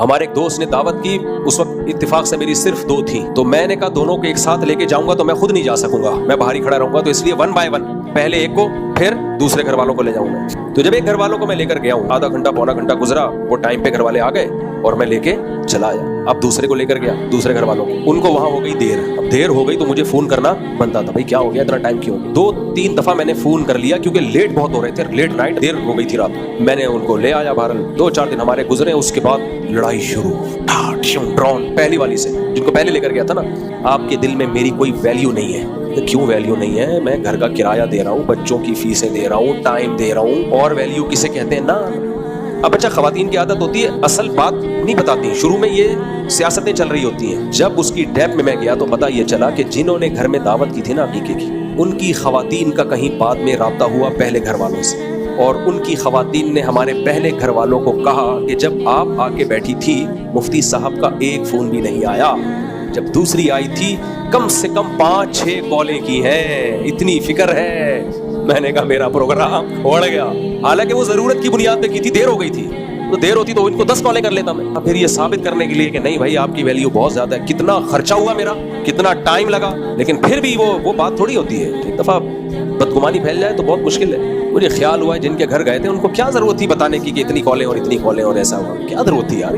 ہمارے ایک دوست نے دعوت کی, اس وقت اتفاق سے میری صرف 2 تھی, تو میں نے کہا دونوں کو ایک ساتھ لے کے جاؤں گا تو میں خود نہیں جا سکوں گا, میں باہر ہی کھڑا رہوں گا, تو اس لیے 1 by 1 پہلے ایک کو پھر دوسرے گھر والوں کو لے جاؤں گا. تو جب ایک گھر والوں کو میں لے کر گیا ہوں, آدھا گھنٹہ پونا گھنٹہ گزرا, وہ ٹائم پہ گھر والے آ گئے اور میں لے کے چلا آیا. اب دوسرے کو لے کر گیا, دوسرے گھر والوں کو, ان کو وہاں ہو گئی دیر. اب دیر ہو گئی تو مجھے فون کرنا بنتا تھا, بھائی کیا ہو گیا, اتنا ٹائم کیوں. 2-3 دفعہ میں نے فون کر لیا کیونکہ لیٹ بہت ہو رہے تھے, لیٹ نائٹ, دیر ہو گئی تھی رات. میں نے ان کو لے آیا باہر, 2-4 دن ہمارے گزرے, اس کے بعد لڑائی شروع, ڈرون پہلی والی سے, جن کو پہلے لے کر گیا تھا نا. آپ کے دل میں میری کوئی ویلیو نہیں ہے. کیوں ویلیو نہیں ہے؟ میں گھر کا کرایہ دے رہا ہوں, بچوں کی فیسیں دے رہا ہوں, ٹائم دے رہا ہوں, اور ویلیو کسے کہتے ہیں نا. اب اچھا, خواتین کی عادت ہوتی ہے اصل بات نہیں بتاتی, شروع میں یہ سیاستیں چل رہی ہوتی ہیں. جب اس کی ڈیپ میں گیا تو پتہ یہ چلا کہ جنہوں نے گھر میں دعوت کی تھی نا عقیقے کی, ان کی خواتین کا کہیں بعد میں رابطہ ہوا پہلے گھر والوں سے, اور ان کی خواتین نے ہمارے پہلے گھر والوں کو کہا کہ جب آپ آ کے بیٹھی تھی مفتی صاحب کا ایک فون بھی نہیں آیا, جب دوسری آئی تھی کم سے کم 5-6 کالیں کی ہیں, اتنی فکر ہے. میں نے کہا میرا پروگرام اڑ گیا. حالانکہ وہ ضرورت کی بنیاد پہ کی تھی, دیر ہو گئی تھی, تو دیر ہوتی تو ان کو 10 کالیں کر لیتا میں. پھر یہ ثابت کرنے کے لیے کہ نہیں بھائی آپ کی ویلیو بہت زیادہ ہے, کتنا خرچہ ہوا میرا, کتنا ٹائم لگا, لیکن پھر بھی وہ بات تھوڑی ہوتی ہے. ایک دفعہ بدگمانی پھیل جائے تو بہت مشکل ہے. مجھے خیال ہوا ہے جن کے گھر گئے تھے ان کو کیا ضرورت تھی بتانے کی کہ اتنی کالیں اور اتنی کالیں اور ایسا ہوا, کیا ضرورت تھی یار.